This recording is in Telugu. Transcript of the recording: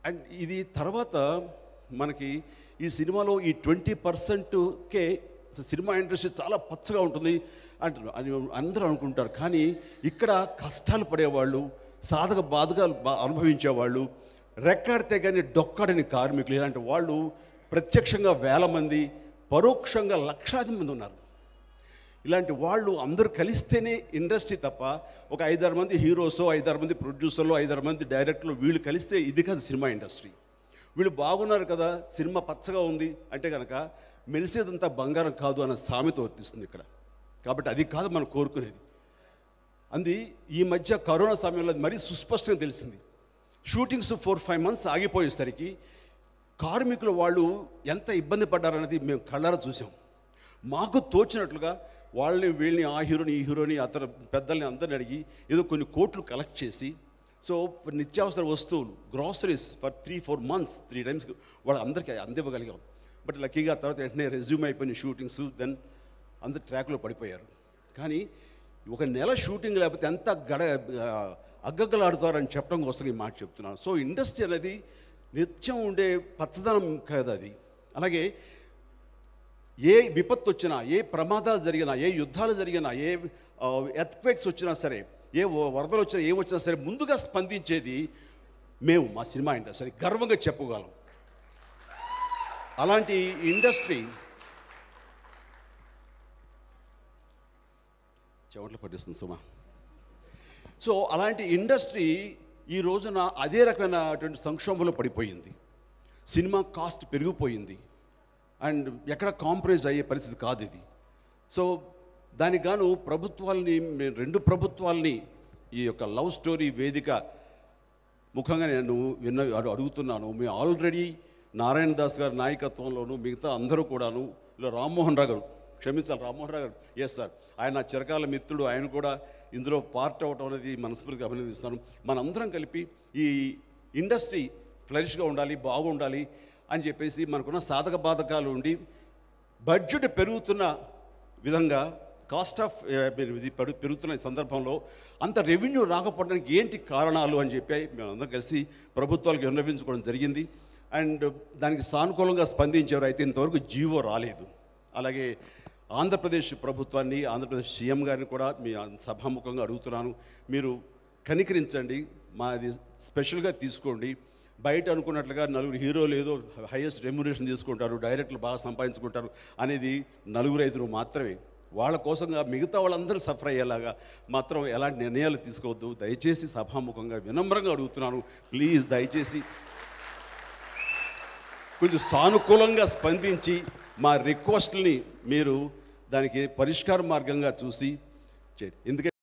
అండ్ ఇది తర్వాత మనకి ఈ సినిమాలో ఈ 20%కే సినిమా ఇండస్ట్రీ చాలా పచ్చగా ఉంటుంది అంటారు అని అందరూ అనుకుంటారు. కానీ ఇక్కడ కష్టాలు పడేవాళ్ళు, సాధక బాధకాలు అనుభవించేవాళ్ళు, రెక్కాడితే కానీ డొక్కాడని కార్మికులు, ఇలాంటి వాళ్ళు ప్రత్యక్షంగా వేల మంది, పరోక్షంగా లక్షాది మంది ఉన్నారు. ఇలాంటి వాళ్ళు అందరూ కలిస్తేనే ఇండస్ట్రీ తప్ప ఒక 5-6 మంది హీరోసో, 5-6 మంది ప్రొడ్యూసర్లు, 5-6 మంది డైరెక్టర్లు వీళ్ళు కలిస్తే ఇది కాదు సినిమా ఇండస్ట్రీ. వీళ్ళు బాగున్నారు కదా, సినిమా పచ్చగా ఉంది అంటే కనుక మెరిసేదంతా బంగారం కాదు అన్న సామెత వర్తిస్తుంది ఇక్కడ. కాబట్టి అది కాదు మనం కోరుకునేది. ఈ మధ్య కరోనా సమయంలో మరీ సుస్పష్టంగా తెలిసింది. షూటింగ్స్ 4-5 months ఆగిపోయేసరికి కార్మికులు వాళ్ళు ఎంత ఇబ్బంది పడ్డారనేది మేము కళ్ళారా చూసాం. మాకు తోచినట్లుగా వాళ్ళని వీళ్ళని, ఆ హీరోని ఈ హీరోని అతను పెద్దల్ని అందరిని అడిగి ఏదో కొన్ని కోట్లు కలెక్ట్ చేసి, సో నిత్యావసర వస్తువులు, గ్రాసరీస్ ఫర్ 3-4 months 3 times వాళ్ళందరికీ అందివ్వగలిగాం. బట్ లక్కీగా తర్వాత వెంటనే రెజ్యూమ్ అయిపోయిన షూటింగ్స్, దెన్ అందరు ట్రాక్లో పడిపోయారు. కానీ ఒక నెల షూటింగ్ లేకపోతే ఎంత అగ్గగ్గలాడుతారని చెప్పడం కోసం ఈ మాట చెప్తున్నాను. సో ఇండస్ట్రీ అనేది నిత్యం ఉండే పచ్చదనం కాదు అది. అలాగే ఏ విపత్తు వచ్చినా, ఏ ప్రమాదాలు జరిగినా, ఏ యుద్ధాలు జరిగినా, ఏ ఎర్త్క్వేక్స్ వచ్చినా సరే, ఏ వరదలు వచ్చినా, ఏం వచ్చినా సరే ముందుగా స్పందించేది మేము, మా సినిమా ఇండస్ట్రీ. గర్వంగా చెప్పగలం. అలాంటి ఇండస్ట్రీ చెవట్లు పట్టిస్తుంది సుమా. సో అలాంటి ఇండస్ట్రీ ఈ రోజున అదే రకమైనటువంటి సంక్షోభంలో పడిపోయింది. సినిమా కాస్ట్ పెరిగిపోయింది అండ్ ఎక్కడ కాంప్రమైజ్ అయ్యే పరిస్థితి కాదు ఇది. సో దానికి గాను ప్రభుత్వాలని, 2 ప్రభుత్వాలని ఈ యొక్క లవ్ స్టోరీ వేదిక ముఖంగా నేను అడుగుతున్నాను. మేము ఆల్రెడీ నారాయణ దాస్ గారి నాయకత్వంలోనూ మిగతా అందరూ కూడాను, ఇలా రామ్మోహన్ రావు గారు, క్షమించాలి రామ్మోహన్ రావు గారు, ఎస్ సార్, ఆయన నా చిరకాల మిత్రుడు, ఆయన కూడా ఇందులో పార్ట్ అవ్వటం అనేది మనస్ఫూర్తిగా అభినందిస్తాను. మనందరం కలిపి ఈ ఇండస్ట్రీ ఫ్లరిష్గా ఉండాలి, బాగుండాలి అని చెప్పేసి మనకున్న సాధక బాధకాలు ఉండి బడ్జెట్ పెరుగుతున్న విధంగా కాస్ట్ ఆఫ్ ఇది పెరుగుతున్న సందర్భంలో అంత రెవెన్యూ రాకపోవడానికి ఏంటి కారణాలు అని చెప్పి మేమందరం కలిసి ప్రభుత్వాలకు విన్నవించుకోవడం జరిగింది. అండ్ దానికి సానుకూలంగా స్పందించేవారు అయితే ఇంతవరకు జీవో రాలేదు. అలాగే ఆంధ్రప్రదేశ్ ప్రభుత్వాన్ని, ఆంధ్రప్రదేశ్ సీఎం గారిని కూడా మీ సభాముఖంగా అడుగుతున్నాను, మీరు కనికరించండి, మాది స్పెషల్గా తీసుకోండి. బయట అనుకున్నట్లుగా 4 హీరోలు ఏదో హైయెస్ట్ రెమ్యునరేషన్ తీసుకుంటారు, డైరెక్టర్లు బాగా సంపాదించుకుంటారు అనేది 4-5 మాత్రమే. వాళ్ళ కోసంగా మిగతా వాళ్ళందరూ సఫర్ అయ్యేలాగా మాత్రం ఎలాంటి నిర్ణయాలు తీసుకోవద్దు. దయచేసి సభాముఖంగా వినమ్రంగా అడుగుతున్నాను, ప్లీజ్ దయచేసి కొంచెం సానుకూలంగా స్పందించి మా రిక్వెస్ట్ని మీరు దానికి పరిష్కార మార్గంగా చూసి చేయండి. ఎందుకంటే